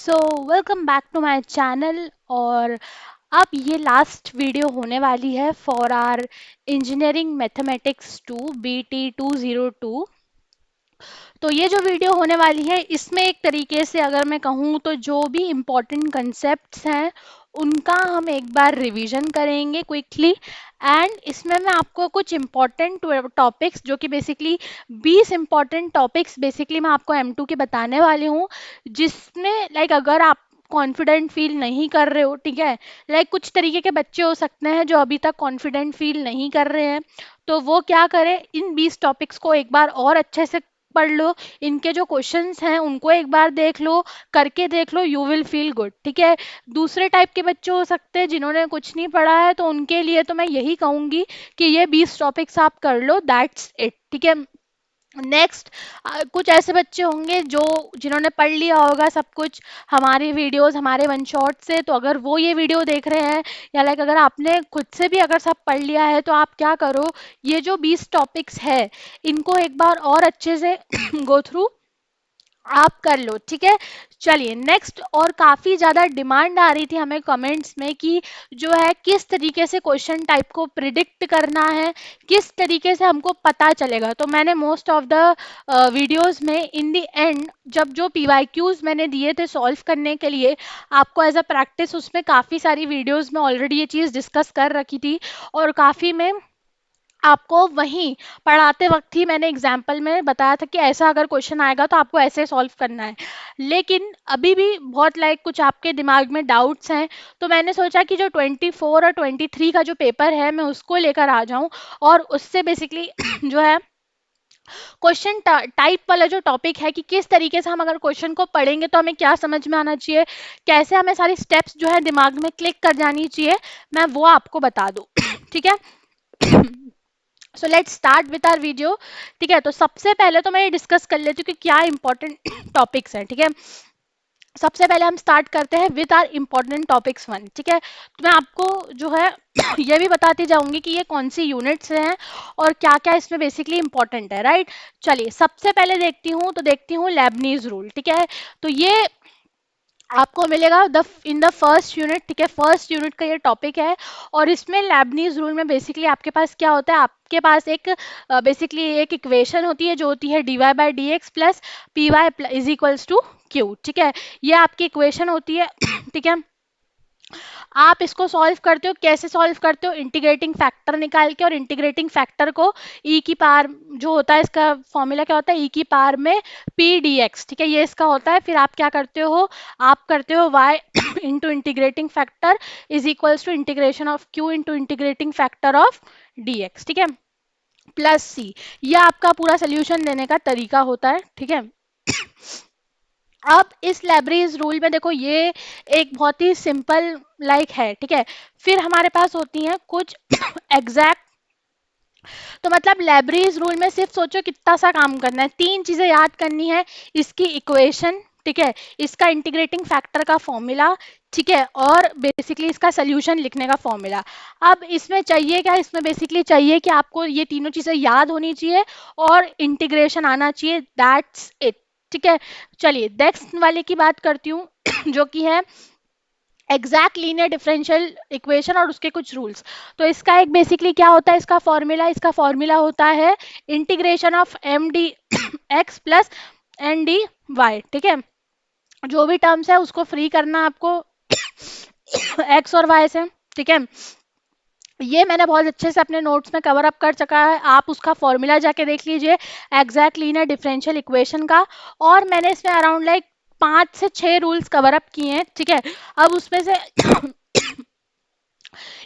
So welcome back to my channel. और अब ये लास्ट वीडियो होने वाली है for our engineering mathematics 2 BT 202। तो ये जो वीडियो होने वाली है इसमें एक तरीके से अगर मैं कहूँ तो जो भी इम्पोर्टेंट कंसेप्ट्स हैं उनका हम एक बार रिवीजन करेंगे क्विकली। एंड इसमें मैं आपको कुछ इम्पोर्टेंट टॉपिक्स जो कि बेसिकली 20 इम्पोर्टेंट टॉपिक्स बेसिकली मैं आपको M2 के बताने वाली हूँ, जिसमें अगर आप कॉन्फिडेंट फील नहीं कर रहे हो, ठीक है, कुछ तरीके के बच्चे हो सकते हैं जो अभी तक कॉन्फिडेंट फील नहीं कर रहे हैं, तो वो क्या करें, इन 20 टॉपिक्स को एक बार और अच्छे से पढ़ लो। इनके जो क्वेश्चंस हैं उनको एक बार देख लो, करके देख लो, यू विल फील गुड, ठीक है। दूसरे टाइप के बच्चे हो सकते हैं जिन्होंने कुछ नहीं पढ़ा है, तो उनके लिए तो मैं यही कहूंगी कि ये 20 टॉपिक्स आप कर लो, दैट्स इट, ठीक है। नेक्स्ट, कुछ ऐसे बच्चे होंगे जो जिन्होंने पढ़ लिया होगा सब कुछ हमारी वीडियोस, हमारे वन शॉट से, तो अगर वो ये वीडियो देख रहे हैं या अगर आपने खुद से भी अगर सब पढ़ लिया है, तो आप क्या करो, ये जो 20 टॉपिक्स है इनको एक बार और अच्छे से गो थ्रू आप कर लो, ठीक है। चलिए नेक्स्ट, और काफी ज्यादा डिमांड आ रही थी हमें कमेंट्स में कि जो है किस तरीके से क्वेश्चन टाइप को प्रिडिक्ट करना है, किस तरीके से हमको पता चलेगा। तो मैंने मोस्ट ऑफ द वीडियोस में इन द एंड जब जो पीवाईक्यूज मैंने दिए थे सॉल्व करने के लिए आपको एज अ प्रैक्टिस, उसमें काफी सारी वीडियोस में ऑलरेडी ये चीज डिस्कस कर रखी थी, और काफी में आपको वहीं पढ़ाते वक्त ही मैंने एग्जाम्पल में बताया था कि ऐसा अगर क्वेश्चन आएगा तो आपको ऐसे सॉल्व करना है। लेकिन अभी भी बहुत कुछ आपके दिमाग में डाउट्स हैं, तो मैंने सोचा कि जो 24 और 23 का जो पेपर है मैं उसको लेकर आ जाऊं, और उससे बेसिकली जो है क्वेश्चन टाइप वाला जो टॉपिक है कि किस तरीके से हम अगर क्वेश्चन को पढ़ेंगे तो हमें क्या समझ में आना चाहिए, कैसे हमें सारी स्टेप्स जो है दिमाग में क्लिक कर जानी चाहिए, मैं वो आपको बता दूं ठीक है। So let's start with our video, ठीक है। तो सबसे पहले तो मैं ये डिस्कस कर लेती हूँ कि क्या इंपॉर्टेंट टॉपिक्स हैं, ठीक है। सबसे पहले हम स्टार्ट करते हैं विद आर इंपॉर्टेंट टॉपिक्स 1, ठीक है। तो मैं आपको जो है ये भी बताती जाऊंगी कि ये कौन सी यूनिट्स हैं और क्या क्या इसमें बेसिकली इंपॉर्टेंट है, राइट। चलिए सबसे पहले देखती हूँ लेबनीज रूल, ठीक है। तो ये आपको मिलेगा the in the first unit, ठीक है। फर्स्ट यूनिट का ये टॉपिक है, और इसमें लेबनीज रूल में बेसिकली आपके पास क्या होता है, आपके पास एक बेसिकली एक इक्वेशन होती है जो होती है dy by D X plus P Y is equals to Q, ठीक है। ये आपकी इक्वेशन होती है ठीक है। आप इसको सॉल्व करते हो, कैसे सॉल्व करते हो, इंटीग्रेटिंग फैक्टर निकाल के, और इंटीग्रेटिंग फैक्टर को ई की पावर जो होता है, इसका फॉर्मूला क्या होता है, ई की पावर में पी डी एक्स, ठीक है, ये इसका होता है। फिर आप क्या करते हो, आप करते हो y into integrating factor is equals to integration of q into integrating factor of D X, ठीक है, प्लस सी। यह आपका पूरा सोल्यूशन देने का तरीका होता है, ठीक है। अब इस लेबनीज रूल में देखो, ये एक बहुत ही सिंपल है, ठीक है। फिर हमारे पास होती हैं कुछ एग्जैक्ट, तो मतलब लेबनीज रूल में सिर्फ सोचो कितना सा काम करना है, तीन चीजें याद करनी है, इसकी इक्वेशन, ठीक है, इसका इंटीग्रेटिंग फैक्टर का फॉर्मूला, ठीक है, और बेसिकली इसका सोल्यूशन लिखने का फॉर्मूला। अब इसमें चाहिए क्या, इसमें बेसिकली चाहिए कि आपको ये तीनों चीजें याद होनी चाहिए और इंटीग्रेशन आना चाहिए, दैट्स इट, ठीक है। चलिए नेक्स्ट वाले की बात करती हूँ जो कि है एग्जैक्ट लीनियर डिफरेंशियल इक्वेशन और उसके कुछ रूल्स। तो इसका एक बेसिकली क्या होता है, इसका फॉर्मूला होता है integration of M D X plus N D Y, ठीक है। जो भी टर्म्स है उसको फ्री करना आपको एक्स और वाई से, ठीक है। ये मैंने बहुत अच्छे से अपने नोट्स में कवर अप कर चुका है, आप उसका फॉर्मूला जाके देख लीजिए एग्जैक्ट लीनियर डिफरेंशियल इक्वेशन का। और मैंने इसमें अराउंड 5 से 6 रूल्स कवर अप किए हैं, ठीक है। अब उसमें से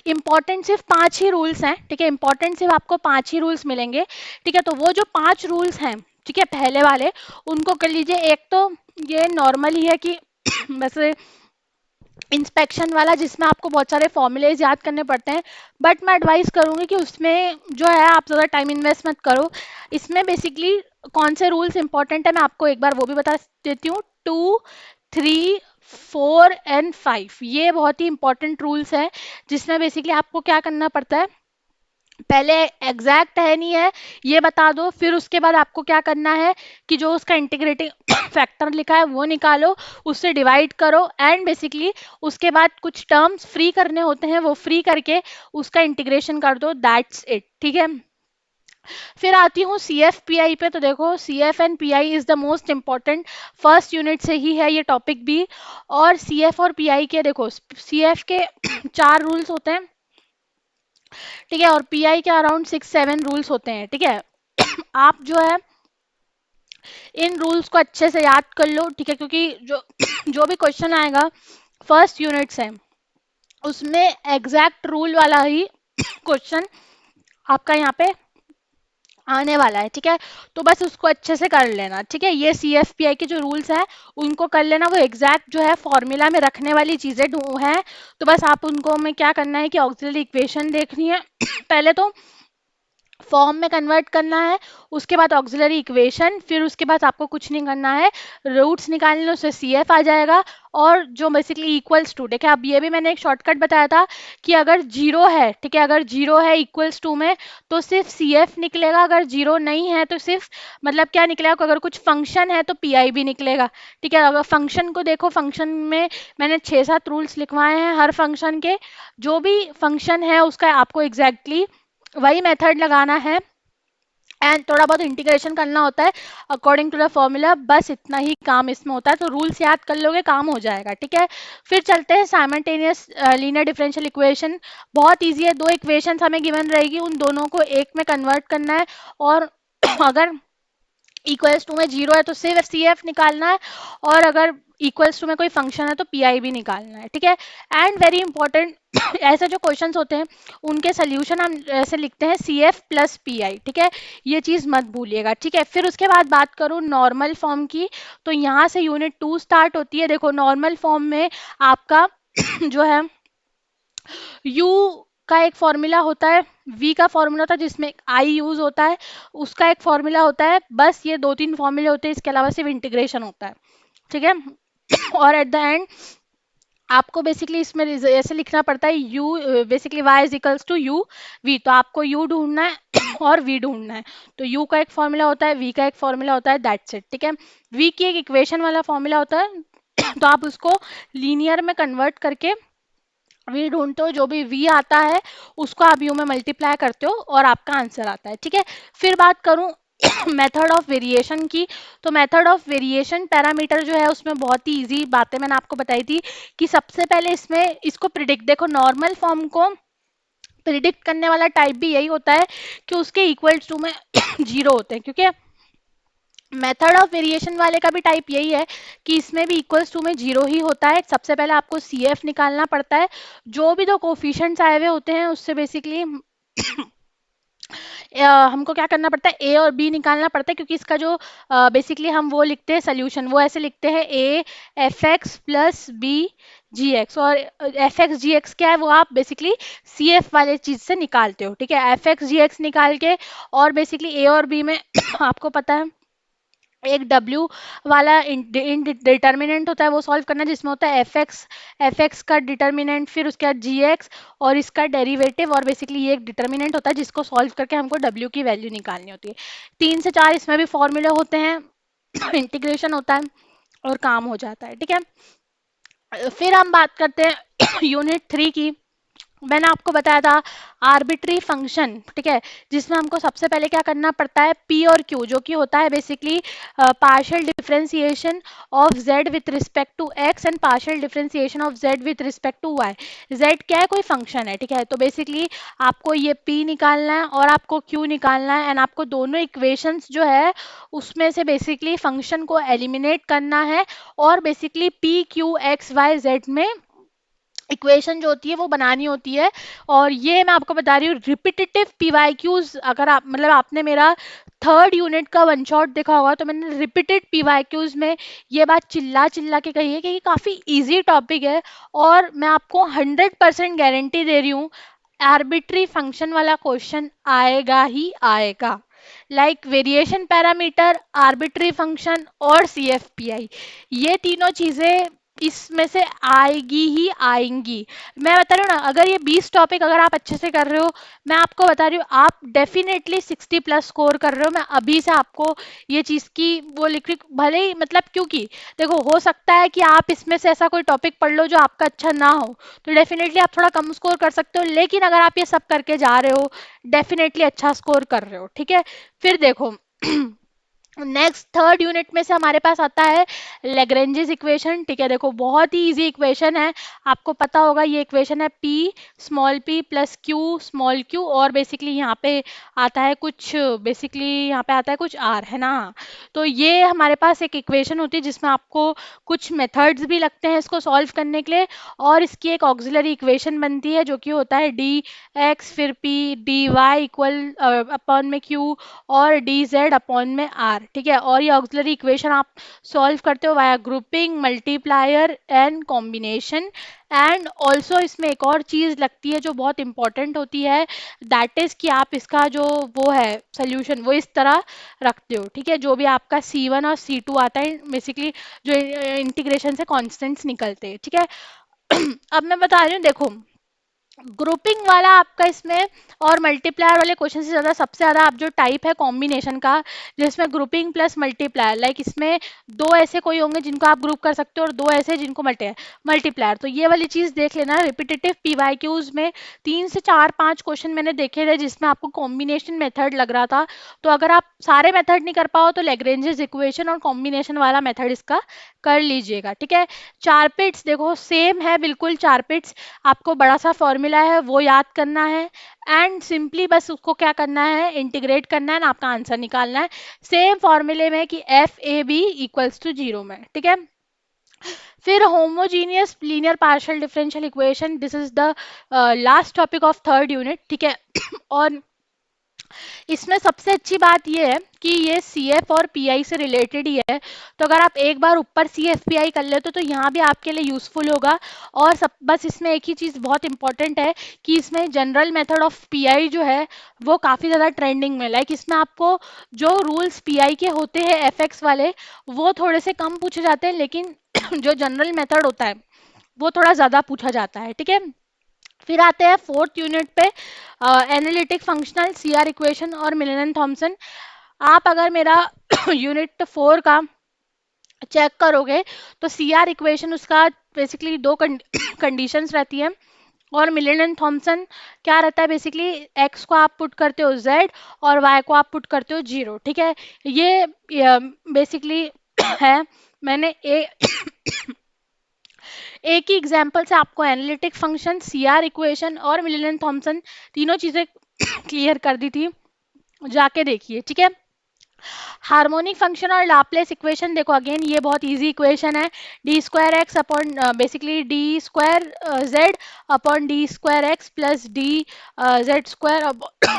इंपॉर्टेंट सिर्फ 5 ही रूल्स हैं, ठीक है, इंपॉर्टेंट सिर्फ आपको 5 ही रूल्स मिलेंगे, ठीक है। तो वो जो 5 रूल्स हैं, ठीक है, पहले वाले उनको कर लीजिए। एक तो ये नॉर्मल ही है कि वैसे इंस्पेक्शन वाला, जिसमें आपको बहुत सारे फॉर्मूलेज याद करने पड़ते हैं, बट मैं एडवाइस करूंगी कि उसमें जो है आप ज़्यादा टाइम इन्वेस्ट मत करो। इसमें बेसिकली कौन से रूल्स इंपॉर्टेंट है मैं आपको एक बार वो भी बता देती हूँ। 2, 3, 4 एंड 5 ये बहुत ही इंपॉर्टेंट रूल्स है, जिसमें बेसिकली आपको क्या करना पड़ता है, पहले एग्जैक्ट है नहीं है ये बता दो, फिर उसके बाद आपको क्या करना है कि जो उसका इंटीग्रेटिंग फैक्टर लिखा है वो निकालो, उससे डिवाइड करो, एंड बेसिकली उसके बाद कुछ टर्म्स फ्री करने होते हैं, वो फ्री करके उसका इंटीग्रेशन कर दो, दैट्स इट, ठीक है। फिर आती हूँ सी एफ पी आई पे। तो देखो C F and P I is the most important, first unit से ही है ये टॉपिक भी। और सी एफ और पी आई के देखो, सी एफ के चार रूल्स होते हैं, ठीक है, और पीआई के अराउंड 6-7 रूल्स होते हैं, ठीक है। आप जो है इन रूल्स को अच्छे से याद कर लो, ठीक है, क्योंकि जो जो भी क्वेश्चन आएगा फर्स्ट यूनिट से उसमें एग्जैक्ट रूल वाला ही क्वेश्चन आपका यहाँ पे आने वाला है, ठीक है। तो बस उसको अच्छे से कर लेना, ठीक है। ये सी एफ पी आई के जो रूल्स है उनको कर लेना, वो एग्जैक्ट जो है फॉर्मूला में रखने वाली चीजें हैं। तो बस आप उनको में क्या करना है कि ऑक्सिलरी इक्वेशन देखनी है पहले तो फॉर्म में कन्वर्ट करना है, उसके बाद ऑक्सिलरी इक्वेशन, फिर उसके बाद आपको कुछ नहीं करना है, रूट्स निकालने लो, उससे सी एफ आ जाएगा। और जो बेसिकली इक्वल्स टू, ठीक है, अब ये भी मैंने एक शॉर्टकट बताया था कि अगर जीरो है, ठीक है, अगर जीरो है इक्वल्स टू में तो सिर्फ सी एफ निकलेगा, अगर जीरो नहीं है तो सिर्फ मतलब क्या निकलेगा, अगर कुछ फंक्शन है तो पी आई भी निकलेगा, ठीक है। अगर फंक्शन को देखो, फंक्शन में मैंने 6-7 रूल्स लिखवाए हैं हर फंक्शन के, जो भी फंक्शन है उसका आपको एग्जैक्टली वही मेथड लगाना है, एंड थोड़ा बहुत इंटीग्रेशन करना होता है अकॉर्डिंग टू द फॉर्मूला, बस इतना ही काम इसमें होता है। तो रूल्स याद कर लोगे काम हो जाएगा, ठीक है। फिर चलते हैं साइमल्टेनियस लीनियर डिफरेंशियल इक्वेशन। बहुत इजी है, दो इक्वेशंस हमें गिवन रहेगी, उन दोनों को एक में कन्वर्ट करना है, और अगर इक्वल्स टू में जीरो है तो सिर्फ सी एफ निकालना है, और अगर इक्वल्स टू में कोई फंक्शन है तो पी आई भी निकालना है, ठीक है। एंड वेरी इंपॉर्टेंट ऐसे जो क्वेश्चंस होते हैं उनके सोल्यूशन हम ऐसे लिखते हैं C F plus P I, ठीक है, ये चीज़ मत भूलिएगा, ठीक है। फिर उसके बाद बात करूँ नॉर्मल फॉर्म की, तो यहाँ से यूनिट 2 स्टार्ट होती है। देखो नॉर्मल फॉर्म में आपका जो है u का एक फॉर्मूला होता है, v का फॉर्मूला होता है जिसमें i यूज होता है, उसका एक फॉर्मूला होता है, बस ये 2-3 फॉर्मूले होते हैं, इसके अलावा सिर्फ इंटीग्रेशन होता है, ठीक है। और एट द एंड आपको बेसिकली इसमें ऐसे लिखना पड़ता है u basically y is equals to u v, तो आपको u ढूंढना है और v ढूंढना है। तो u का एक फॉर्मूला होता है, v का एक फॉर्मूला होता है, दैट्स इट, ठीक है। v की एक इक्वेशन वाला फॉर्मूला होता है तो आप उसको लीनियर में कन्वर्ट करके वी ढूंढते हो, जो भी वी आता है उसको आप यू में मल्टीप्लाई करते हो और आपका आंसर आता है, ठीक है। फिर बात करूं मेथड ऑफ वेरिएशन की, तो मेथड ऑफ वेरिएशन पैरामीटर जो है उसमें बहुत ही इजी बातें मैंने आपको बताई थी कि सबसे पहले इसमें इसको प्रिडिक्ट, देखो नॉर्मल फॉर्म को प्रिडिक्ट करने वाला टाइप भी यही होता है कि उसके इक्वल टू में जीरो होते हैं, क्योंकि मेथड ऑफ वेरिएशन वाले का भी टाइप यही है कि इसमें भी इक्वल्स टू में जीरो ही होता है। सबसे पहले आपको सी एफ निकालना पड़ता है, जो भी दो कोफिशिएंट्स आए हुए होते हैं उससे बेसिकली हमको क्या करना पड़ता है, ए और बी निकालना पड़ता है, क्योंकि इसका जो बेसिकली हम वो लिखते हैं सोल्यूशन, वो ऐसे लिखते हैं A F X plus B G X, और एफ एक्स जी एक्स क्या है वो आप बेसिकली सी एफ वाले चीज से निकालते हो, ठीक है। एफ एक्स जी एक्स निकाल के और बेसिकली ए और बी में आपको पता है एक W वाला डिटर्मिनेंट होता है, वो सॉल्व करना, जिसमें होता है एफ एक्स का डिटर्मिनेंट, फिर उसके बाद जी एक्स और इसका डेरिवेटिव, और बेसिकली ये एक डिटर्मिनेंट होता है जिसको सॉल्व करके हमको W की वैल्यू निकालनी होती है। 3 से 4 इसमें भी फॉर्मूले होते हैं इंटीग्रेशन होता है और काम हो जाता है, ठीक है। फिर हम बात करते हैं यूनिट 3 की। मैंने आपको बताया था आर्बिट्री फंक्शन, ठीक है, जिसमें हमको सबसे पहले क्या करना पड़ता है, पी और क्यू, जो कि होता है basically partial differentiation of Z with respect to X and partial differentiation of Z with respect to Y. Z क्या है, कोई फंक्शन है, ठीक है, तो बेसिकली आपको ये पी निकालना है और आपको क्यू निकालना है, एंड आपको दोनों इक्वेशंस जो है उसमें से बेसिकली फंक्शन को एलिमिनेट करना है, और basically P Q X Y Z में इक्वेशन जो होती है वो बनानी होती है। और ये मैं आपको बता रही हूँ रिपीटेटिव पीवाईक्यूज, अगर आप मतलब आपने मेरा थर्ड यूनिट का वन शॉट देखा होगा तो मैंने रिपीटेड पीवाईक्यूज में ये बात चिल्ला चिल्ला के कही है कि ये काफ़ी इजी टॉपिक है, और मैं आपको 100% गारंटी दे रही हूँ आर्बिट्री फंक्शन वाला क्वेश्चन आएगा ही आएगा, like variation parameter, arbitrary function और सी एफ पी आई, ये तीनों चीज़ें इसमें से आएगी ही आएंगी। मैं बता रही हूँ ना, अगर ये 20 टॉपिक अगर आप अच्छे से कर रहे हो, मैं आपको बता रही हूँ आप डेफिनेटली 60+ स्कोर कर रहे हो। मैं अभी से आपको ये चीज़ की वो लिख रही हूँ, भले ही मतलब, क्योंकि देखो हो सकता है कि आप इसमें से ऐसा कोई टॉपिक पढ़ लो जो आपका अच्छा ना हो, तो डेफिनेटली आप थोड़ा कम स्कोर कर सकते हो, लेकिन अगर आप ये सब करके जा रहे हो डेफिनेटली अच्छा स्कोर कर रहे हो, ठीक है। फिर देखो नेक्स्ट थर्ड यूनिट में से हमारे पास आता है लेग्रेंजेस इक्वेशन, ठीक है। देखो बहुत ही इजी इक्वेशन है, आपको पता होगा ये इक्वेशन है P small P plus Q small Q, और बेसिकली यहाँ पे आता है कुछ, बेसिकली यहाँ पे आता है कुछ आर, है ना। तो ये हमारे पास एक इक्वेशन होती है जिसमें आपको कुछ मेथड्स भी लगते हैं इसको सॉल्व करने के लिए, और इसकी एक ऑक्सिलरी इक्वेशन बनती है जो कि होता है डी एक्स फिर P D Y equal upon में क्यू और डी जेड अपॉन में आर, ठीक है। और ये ऑक्सिलरी इक्वेशन आप सॉल्व करते हो via grouping multiplier and combination. And also इसमें एक और चीज़ लगती है जो बहुत इंपॉर्टेंट होती है, दैट इज़ कि आप इसका जो वो है सोल्यूशन वो इस तरह रखते हो, ठीक है। जो भी आपका C1 और C2 आता है बेसिकली, जो इंटीग्रेशन से कॉन्स्टेंट्स निकलते हैं, ठीक है। अब मैं बता रही हूँ, देखो ग्रुपिंग वाला आपका इसमें और मल्टीप्लायर वाले क्वेश्चन से ज़्यादा सबसे ज़्यादा आप जो टाइप है कॉम्बिनेशन का, जिसमें ग्रुपिंग प्लस मल्टीप्लायर, लाइक इसमें दो ऐसे कोई होंगे जिनको आप ग्रुप कर सकते हो और दो ऐसे जिनको मल्टीप्लायर, तो ये वाली चीज़ देख लेना। रिपीटेटिव पीवाईक्यूज में 3 से 4 5 क्वेश्चन मैंने देखे थे जिसमें आपको कॉम्बिनेशन मेथड लग रहा था, तो अगर आप सारे मेथड नहीं कर पाओ तो लेग्रेंजेस इक्वेशन और कॉम्बिनेशन वाला मेथड इसका कर लीजिएगा, ठीक है। चारपिट्स देखो सेम है बिल्कुल, चारपिट्स आपको बड़ा सा फॉर्मूला है वो याद करना है, एंड सिंपली बस उसको क्या करना है, इंटीग्रेट करना है ना, आपका आंसर निकालना है सेम फॉर्मूले में कि F A B equals to 0 में, ठीक है। फिर homogeneous linear partial differential equation, this is the last topic of third unit, ठीक है। और इसमें सबसे अच्छी बात यह है कि ये सी एफ और पी आई से रिलेटेड ही है, तो अगर आप एक बार ऊपर सी एफ पी आई कर लेते हो तो यहाँ भी आपके लिए यूजफुल होगा। और सब बस इसमें एक ही चीज़ बहुत इंपॉर्टेंट है कि इसमें general method of P I जो है वो काफ़ी ज़्यादा ट्रेंडिंग में, लाइक इसमें आपको जो रूल्स पी आई के होते हैं एफ एक्स वाले वो थोड़े से कम पूछे जाते हैं, लेकिन जो जनरल मेथड होता है वो थोड़ा ज़्यादा पूछा जाता है, ठीक है। फिर आते हैं फोर्थ यूनिट पे, analytic functional C R equation और मिलन थॉमसन। आप अगर मेरा यूनिट 4 का चेक करोगे तो सी आर इक्वेशन उसका बेसिकली दो कंडीशंस रहती हैं, और मिलन एंड थॉमसन क्या रहता है, बेसिकली एक्स को आप पुट करते हो जेड और वाई को आप पुट करते हो 0, ठीक है। ये बेसिकली है, मैंने एक ही एग्जाम्पल से आपको analytic function C R equation और मिलन एंड थॉमसन तीनों चीजें क्लियर कर दी थी, जाके देखिए, ठीक है। हार्मोनिक फंक्शन और लाप्लेस इक्वेशन देखो, अगेन ये बहुत इजी इक्वेशन है, D square X upon basically D square Z upon D square X plus D Z square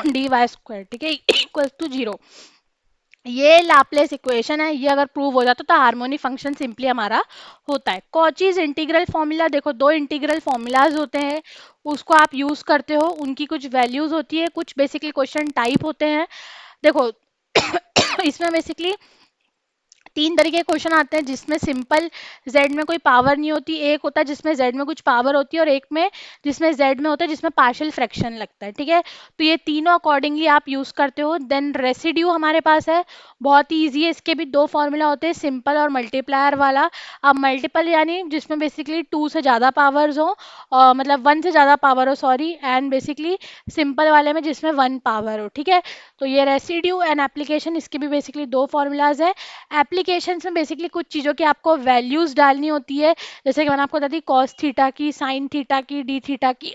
D Y square, ठीक है, इक्वल टू 0। ये लाप्लेस इक्वेशन है, ये अगर प्रूव हो जाता तो हार्मोनिक फंक्शन सिंपली हमारा होता है। कॉचीज इंटीग्रल फॉर्मूला देखो, दो इंटीग्रल फॉर्मूलाज होते हैं उसको आप यूज करते हो, उनकी कुछ वैल्यूज होती है, कुछ बेसिकली क्वेश्चन टाइप होते हैं। देखो इसमें बेसिकली 3 तरीके के क्वेश्चन आते हैं जिसमें सिंपल z में कोई पावर नहीं होती, एक होता है जिसमें z में कुछ पावर होती है, और एक में जिसमें z में होता है जिसमें पार्शियल फ्रैक्शन लगता है, ठीक है। तो ये तीनों अकॉर्डिंगली आप यूज करते हो। देन रेसिड्यू हमारे पास है, बहुत ही ईजी है, इसके भी दो फॉर्मूला होते हैं, सिंपल और मल्टीप्लायर वाला। अब मल्टीपल यानी जिसमें बेसिकली 2 से ज़्यादा पावर्स हो, मतलब 1 से ज़्यादा पावर हो सॉरी, एंड बेसिकली सिंपल वाले में जिसमें 1 पावर हो, ठीक है। तो ये रेसिड्यू एंड एप्लीकेशन, इसके भी बेसिकली दो फॉर्मूलाज है। एप्लीकेशंस में बेसिकली कुछ चीज़ों की आपको वैल्यूज डालनी होती है, जैसे कि मैंने आपको बता दी कॉस थीटा की, साइन थीटा की, डी थीटा की,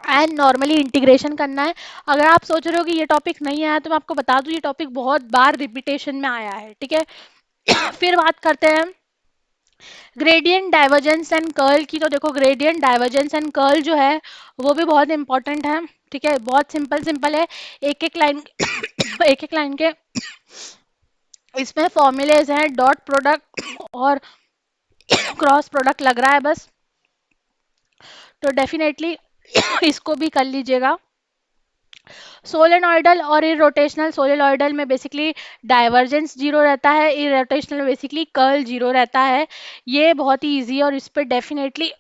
एंड नॉर्मली इंटीग्रेशन करना है। अगर आप सोच रहे हो कि ये टॉपिक नहीं आया तो मैं आपको बता दूं ये टॉपिक बहुत बार रिपीटेशन में आया है, ठीक है। फिर बात करते हैं ग्रेडियंट डाइवर्जेंस एंड कर्ल की, तो देखो ग्रेडियंट डाइवर्जेंस एंड कर्ल जो है वो भी बहुत इंपॉर्टेंट है, ठीक है। बहुत सिंपल सिंपल है, एक एक लाइन एक एक लाइन के इसमें फॉर्मूलेज हैं, डॉट प्रोडक्ट और क्रॉस प्रोडक्ट लग रहा है बस, तो डेफिनेटली इसको भी कर लीजिएगा। सोलेनॉइडल और इरोटेशनल, सोलेनॉइडल में बेसिकली डाइवर्जेंस जीरो रहता है, इरोटेशनल में बेसिकली कर्ल जीरो रहता है। ये बहुत ही ईजी है और इस पर डेफिनेटली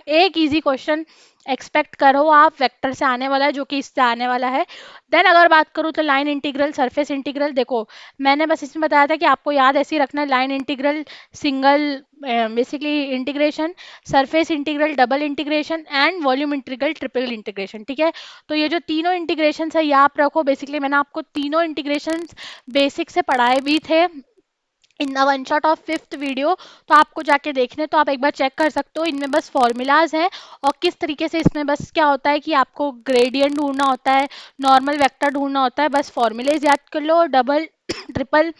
एक इजी क्वेश्चन एक्सपेक्ट करो आप, वेक्टर से आने वाला है जो कि इससे आने वाला है। देन अगर बात करूँ तो लाइन इंटीग्रल, सरफेस इंटीग्रल, देखो मैंने बस इसमें बताया था कि आपको याद ऐसे ही रखना है, line integral single basically integration, surface integral double integration and volume integral triple integration, ठीक है। तो ये जो तीनों इंटीग्रेशन है ये आप रखो, बेसिकली मैंने आपको तीनों इंटीग्रेशन बेसिक से पढ़ाए भी थे in the one shot of fifth video, तो आपको जाके देखने तो आप एक बार चेक कर सकते हो। इनमें बस फॉर्मूलाज हैं और किस तरीके से इसमें बस क्या होता है कि आपको ग्रेडियंट ढूंढना होता है, नॉर्मल वेक्टर ढूंढना होता है, बस फॉर्मूलेज याद कर लो और डबल ट्रिपल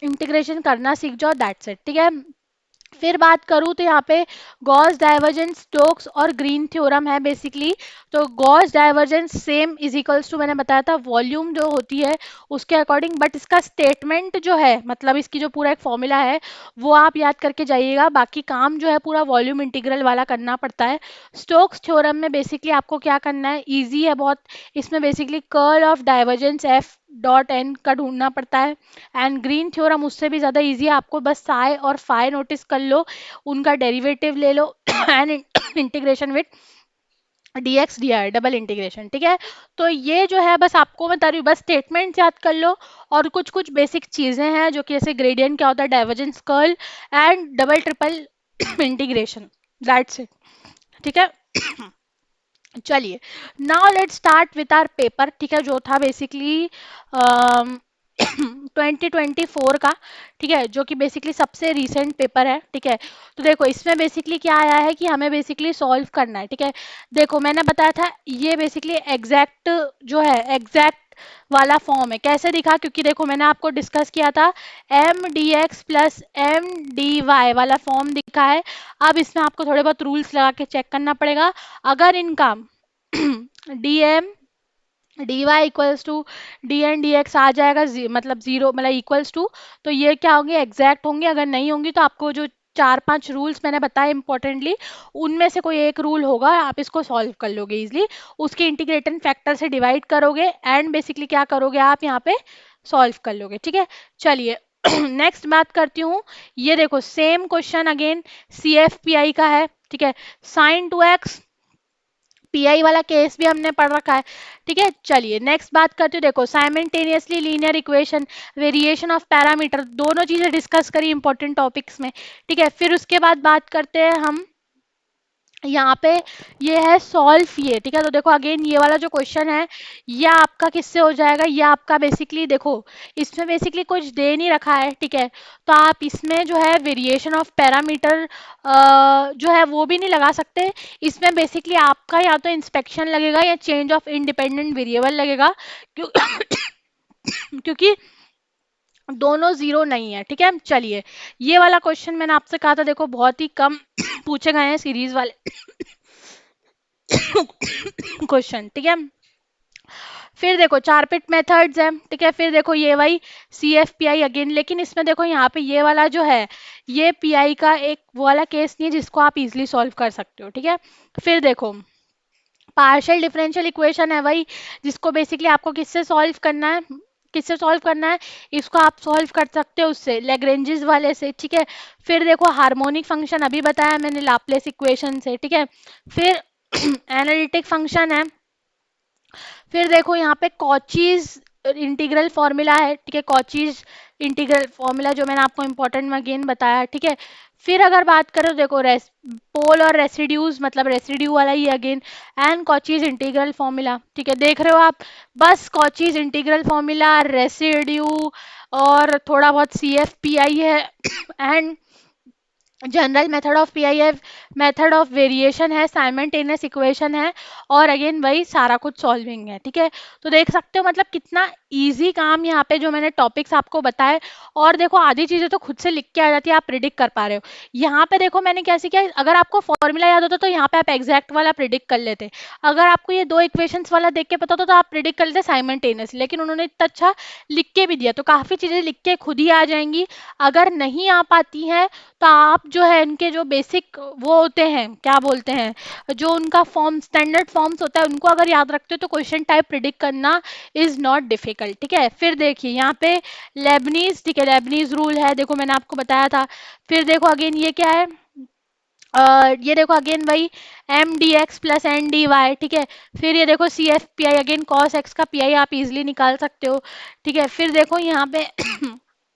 इंटीग्रेशन करना सीख जाओ, दैट्स इट, ठीक है। फिर बात करूँ तो यहाँ पे गॉस डाइवर्जेंस, स्टोक्स और ग्रीन थ्योरम है बेसिकली। तो Gauss divergence same is equals to, मैंने बताया था वॉल्यूम जो होती है उसके अकॉर्डिंग, बट इसका स्टेटमेंट जो है मतलब इसकी जो पूरा एक फॉर्मूला है वो आप याद करके जाइएगा, बाकी काम जो है पूरा वॉल्यूम इंटीग्रल वाला करना पड़ता है। स्टोक्स थ्योरम में बेसिकली आपको क्या करना है, ईजी है बहुत, इसमें basically curl of divergence F dot N का ढूंढना पड़ता है। एंड ग्रीन थ्योरम उससे भी ज़्यादा इजी है, आपको बस साई और फाई नोटिस कर लो, उनका डेरिवेटिव ले लो and integration with dx dy double integration, ठीक है। तो ये जो है बस आपको मैं बता रही हूँ, बस स्टेटमेंट याद कर लो और कुछ कुछ बेसिक चीज़ें हैं जो कि जैसे ग्रेडियंट क्या होता है, divergence, curl and double triple integration, that's it, ठीक है। चलिए now let's start with our paper, ठीक है, जो था बेसिकली 2024 का, ठीक है, जो कि बेसिकली सबसे रीसेंट पेपर है, ठीक है। तो देखो इसमें बेसिकली क्या आया है कि हमें बेसिकली सॉल्व करना है, ठीक है। देखो मैंने बताया था ये बेसिकली एग्जैक्ट जो है एग्जैक्ट वाला फॉर्म है, कैसे दिखा, क्योंकि देखो मैंने आपको डिस्कस किया था M D X plus M D Y वाला फॉर्म दिखा है। अब इसमें आपको थोड़े बहुत रूल्स लगा के चेक करना पड़ेगा, अगर इनका D M D Y equals to D N D X आ जाएगा, मतलब जीरो मतलब इक्वल्स टू, तो ये क्या होंगे, एग्जैक्ट होंगे। अगर नहीं होंगी तो आपको जो चार पांच रूल्स मैंने बताए इंपॉर्टेंटली, उनमें से कोई एक रूल होगा, आप इसको सॉल्व कर लोगे इजिली, उसके इंटीग्रेटिंग फैक्टर से डिवाइड करोगे एंड बेसिकली क्या करोगे आप यहाँ पे सॉल्व कर लोगे, ठीक है। चलिए नेक्स्ट बात करती हूँ, ये देखो same question again C F P I का है, ठीक है, साइन टू एक्स पीआई वाला केस भी हमने पढ़ रखा है, ठीक है। चलिए नेक्स्ट बात करते हैं, देखो simultaneously linear equation, variation of parameter, दोनों चीजें डिस्कस करी इंपॉर्टेंट टॉपिक्स में, ठीक है। फिर उसके बाद बात करते हैं हम यहाँ पे, ये है सॉल्व ये, ठीक है। तो देखो अगेन ये वाला जो क्वेश्चन है ये आपका किससे हो जाएगा, ये आपका बेसिकली देखो इसमें बेसिकली कुछ दे नहीं रखा है, ठीक है। तो आप इसमें जो है वेरिएशन ऑफ पैरामीटर जो है वो भी नहीं लगा सकते, इसमें बेसिकली आपका या तो इंस्पेक्शन लगेगा या चेंज ऑफ इंडिपेंडेंट वेरिएबल लगेगा, क्यों क्योंकि दोनों जीरो नहीं है, ठीक है। चलिए ये वाला क्वेश्चन मैंने आपसे कहा था, देखो बहुत ही कम पूछे गए हैं सीरीज वाले क्वेश्चन, ठीक है। फिर देखो चार पिट मेथड्स है, ठीक है। फिर देखो ये वही C F P I again, लेकिन इसमें देखो यहाँ पे ये वाला जो है ये पी आई का एक वो वाला केस नहीं है जिसको आप इजिली सॉल्व कर सकते हो, ठीक है। फिर देखो पार्शियल डिफरेंशियल इक्वेशन है वही, जिसको बेसिकली आपको किससे सॉल्व करना है, किससे सॉल्व करना है, इसको आप सॉल्व कर सकते हो उससे लैग्रेंजेस वाले से, ठीक है। फिर देखो हार्मोनिक फंक्शन अभी बताया मैंने लाप्लेस इक्वेशन से, ठीक है। फिर एनालिटिक फंक्शन है, फिर देखो यहाँ पे कॉचीज इंटीग्रल फॉर्मूला है, ठीक है, कॉचीज इंटीग्रल फॉर्मूला जो मैंने आपको इंपॉर्टेंट में अगेन बताया, ठीक है। फिर अगर बात करो देखो पोल और रेसिड्यूज, मतलब रेसिड्यू वाला ही again, and Cauchy's integral formula, ठीक है, देख रहे हो आप, बस कॉचीज इंटीग्रल फॉर्मूला, रेसिड्यू और थोड़ा बहुत सी एफ पी आई है and general method of PIF, method of variation है, साइमल्टेनियस इक्वेशन है और अगेन वही सारा कुछ सॉल्विंग है, ठीक है। तो देख सकते हो मतलब कितना इजी काम यहाँ पे जो मैंने टॉपिक्स आपको बताए, और देखो आधी चीजें तो खुद से लिख के आ जाती है, आप प्रिडिक्ट कर पा रहे हो। यहाँ पे देखो मैंने कैसे किया, अगर आपको फॉर्मूला याद होता तो यहाँ पे आप एग्जैक्ट वाला प्रिडिक्ट कर लेते, अगर आपको ये दो इक्वेशंस वाला देख के पता होता तो आप प्रिडिक्ट कर लेते साइमल्टेनियसली, लेकिन उन्होंने इतना अच्छा लिख के भी दिया तो काफी चीजें लिख के खुद ही आ जाएंगी। अगर नहीं आ पाती हैं तो आप जो है इनके जो बेसिक वो होते हैं, क्या बोलते हैं, जो उनका फॉर्म स्टैंडर्ड फॉर्म्स होता है उनको अगर याद रखते हो तो क्वेश्चन टाइप प्रिडिक्ट करना इज नॉट डिफिकल्ट। ठीक है, फिर देखिए यहाँ पे लेबनीज, ठीक है, लेबनीज रूल है, देखो मैंने आपको बताया था। फिर देखो अगेन ये क्या है, ये देखो अगेन वही M D X plus N D Y. ठीक है, फिर ये देखो C F P I, again cos X का पी आई आप इजिली निकाल सकते हो। ठीक है, फिर देखो यहाँ पे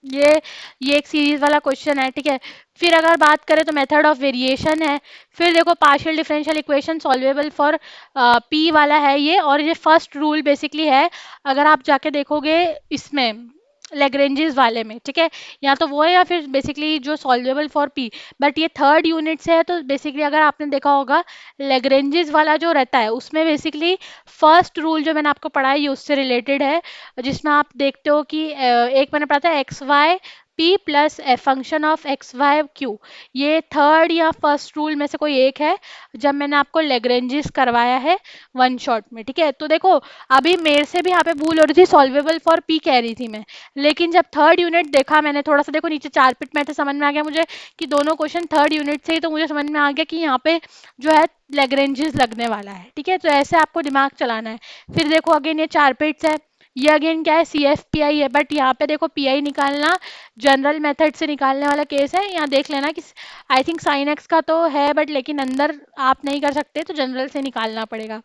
ये ये एक सीरीज वाला क्वेश्चन है। ठीक है, फिर अगर बात करें तो मेथड ऑफ वेरिएशन है। फिर देखो partial differential equation solvable for P वाला है ये, और ये फर्स्ट रूल बेसिकली है, अगर आप जाके देखोगे इसमें लेग्रेंजेस वाले में। ठीक है, या तो वो है या फिर बेसिकली जो सॉल्वेबल फॉर पी, बट ये थर्ड यूनिट से है, तो बेसिकली अगर आपने देखा होगा लेग्रेंजेस वाला जो रहता है उसमें बेसिकली फर्स्ट रूल जो मैंने आपको पढ़ाया ये उससे रिलेटेड है, जिसमें आप देखते हो कि एक मैंने पढ़ा था X Y P plus function of X Y Q, ये थर्ड या फर्स्ट रूल में से कोई एक है जब मैंने आपको लेग्रेंजेस करवाया है वन शॉट में। ठीक है, तो देखो अभी मेरे से भी यहाँ पे भूल हो रही थी, सॉल्वेबल फॉर पी कह रही थी मैं, लेकिन जब थर्ड यूनिट देखा मैंने थोड़ा सा, देखो नीचे चार पिट में तो समझ में आ गया मुझे कि दोनों क्वेश्चन थर्ड यूनिट से ही, तो मुझे समझ में आ गया कि यहाँ पे जो है लेग्रेंजेस लगने वाला है। ठीक है, तो ऐसे आपको दिमाग चलाना है। फिर देखो अगेन ये चार पिट्स है, ये अगेन क्या है सी एफ पी आई है, बट यहाँ पे देखो पी आई निकालना जनरल मेथड से निकालने वाला केस है, यहाँ देख लेना कि आई थिंक साइन एक्स का तो है बट लेकिन अंदर आप नहीं कर सकते तो जनरल से निकालना पड़ेगा।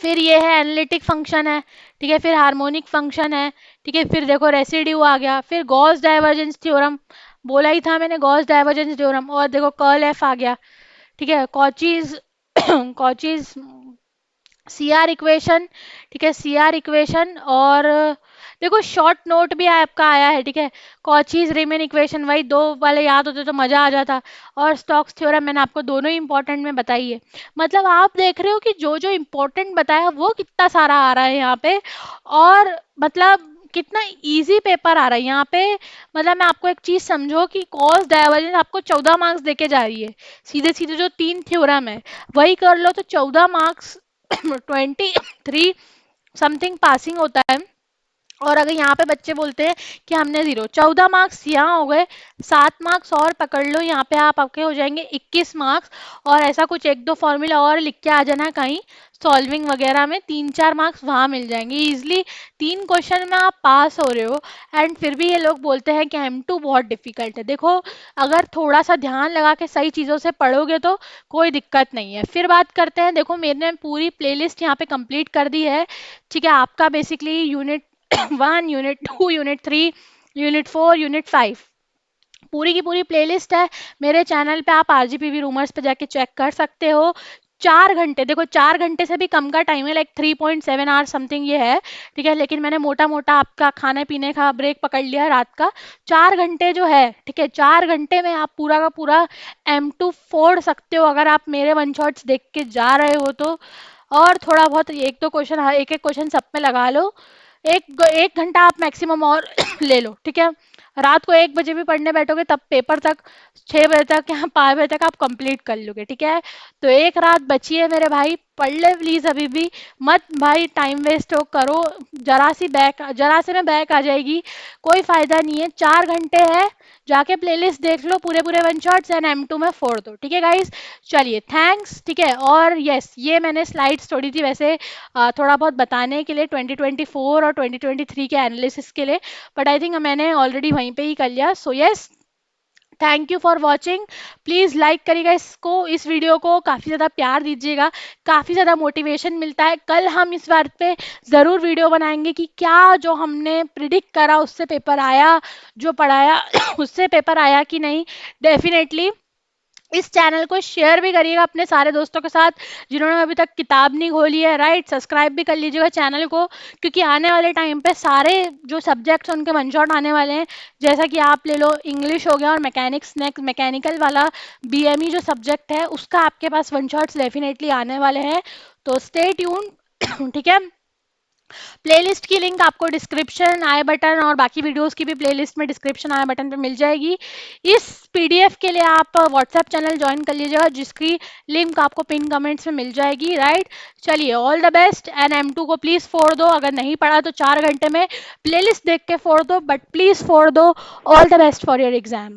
फिर ये है एनालिटिक फंक्शन है। ठीक है, फिर हार्मोनिक फंक्शन है। ठीक है, फिर देखो रेसिड्यू आ गया, फिर गॉस डाइवर्जेंस थ्योरम, बोला ही था मैंने गॉस डाइवर्जेंस थ्योरम, और देखो कर्ल एफ आ गया। ठीक है, Cauchy's Cauchy's C R equation. ठीक है, सी आर इक्वेशन, और देखो शॉर्ट नोट भी आपका आया है। ठीक है, कॉचीज रीमन इक्वेशन, वही दो वाले याद होते तो मजा आ जाता, और स्टॉक्स थ्योरम मैंने आपको दोनों ही इंपॉर्टेंट में बताई है। मतलब आप देख रहे हो कि जो जो इंपॉर्टेंट बताया वो कितना सारा आ रहा है यहाँ पे, और मतलब कितना इजी पेपर आ रहा है यहाँ पे। मतलब मैं आपको एक चीज समझो कि कॉस डाइवर्जेंस आपको 14 मार्क्स देके जा रही है, सीधे सीधे जो तीन थ्योरम है वही कर लो तो 14 मार्क्स 23 समथिंग पासिंग होता है। और अगर यहाँ पे बच्चे बोलते हैं कि हमने 14 मार्क्स यहाँ हो गए, 7 मार्क्स और पकड़ लो, यहाँ पे आप आपके हो जाएंगे 21 मार्क्स, और ऐसा कुछ एक दो फॉर्मूला और लिख के आ जाना कहीं सॉल्विंग वगैरह में, 3-4 मार्क्स वहाँ मिल जाएंगे इजिली। 3 क्वेश्चन में आप पास हो रहे हो, एंड फिर भी ये लोग बोलते हैं कि M2 बहुत डिफिकल्ट है। देखो अगर थोड़ा सा ध्यान लगा के सही चीज़ों से पढ़ोगे तो कोई दिक्कत नहीं है। फिर बात करते हैं, देखो मैंने पूरी प्लेलिस्ट यहाँ पे कंप्लीट कर दी है। ठीक है, आपका basically unit 1, unit 2, unit 3, unit 4, unit 5, पूरी की पूरी प्लेलिस्ट है मेरे चैनल पे, आप आरजीपीवी रूमर्स पे जाके चेक कर सकते हो। 4 घंटे, देखो 4 घंटे से भी कम का टाइम है, लाइक 3.7 आवर समथिंग ये है। ठीक है, लेकिन मैंने मोटा मोटा आपका खाने पीने का ब्रेक पकड़ लिया रात का। 4 घंटे जो है, ठीक है, 4 घंटे में आप पूरा का पूरा M2 फोड़ सकते हो अगर आप मेरे वन शॉट्स देख के जा रहे हो तो। और थोड़ा बहुत एक दो क्वेश्चन, हाँ एक एक क्वेश्चन सब में लगा लो, एक एक घंटा आप मैक्सिमम और ले लो। ठीक है, रात को 1 बजे भी पढ़ने बैठोगे तब पेपर तक 6 बजे तक या 5 बजे तक आप कंप्लीट कर लोगे। ठीक है, तो एक रात बची है मेरे भाई, पढ़ ले प्लीज अभी भी मत भाई, टाइम वेस्ट हो करो, जरा से में बैक आ जाएगी, कोई फायदा नहीं है। 4 घंटे है, जाके प्लेलिस्ट देख लो पूरे पूरे वन शॉट्स एंड M2 में फोड़ दो। ठीक है गाइस, चलिए थैंक्स। ठीक है, और यस ये मैंने स्लाइड्स छोड़ी थी वैसे थोड़ा बहुत बताने के लिए 2024 और 2023 के एनालिसिस के लिए, बट आई थिंक मैंने ऑलरेडी वहीं पे ही कर लिया। So yes, thank you for watching. Please like करिएगा इसको, इस वीडियो को काफ़ी ज़्यादा प्यार दीजिएगा, काफ़ी ज़्यादा मोटिवेशन मिलता है। कल हम इस बात पे ज़रूर वीडियो बनाएंगे कि क्या जो हमने प्रिडिक्ट करा उससे पेपर आया, जो पढ़ाया उससे पेपर आया कि नहीं। डेफिनेटली इस चैनल को शेयर भी करिएगा अपने सारे दोस्तों के साथ जिन्होंने अभी तक किताब नहीं खोली है, राइट। सब्सक्राइब भी कर लीजिएगा चैनल को, क्योंकि आने वाले टाइम पे सारे जो सब्जेक्ट्स उनके वन शॉट आने वाले हैं। जैसा कि आप ले लो इंग्लिश हो गया, और मैकेनिक्स नेक्स्ट मैकेनिकल वाला BME जो सब्जेक्ट है उसका आपके पास वन शॉट्स डेफिनेटली आने वाले हैं, तो स्टे ट्यून ठीक है। प्लेलिस्ट की लिंक आपको डिस्क्रिप्शन आई बटन और बाकी वीडियोस की भी प्लेलिस्ट में डिस्क्रिप्शन आई बटन पे मिल जाएगी। इस PDF के लिए आप व्हाट्सएप चैनल ज्वाइन कर लीजिएगा, जिसकी लिंक आपको पिन कमेंट्स में मिल जाएगी, राइट। चलिए all the best, and M2 को प्लीज़ फोड़ दो, अगर नहीं पढ़ा तो 4 घंटे में प्लेलिस्ट देख के फोड़ दो, बट प्लीज़ फोड़ दो। All the best for your exam.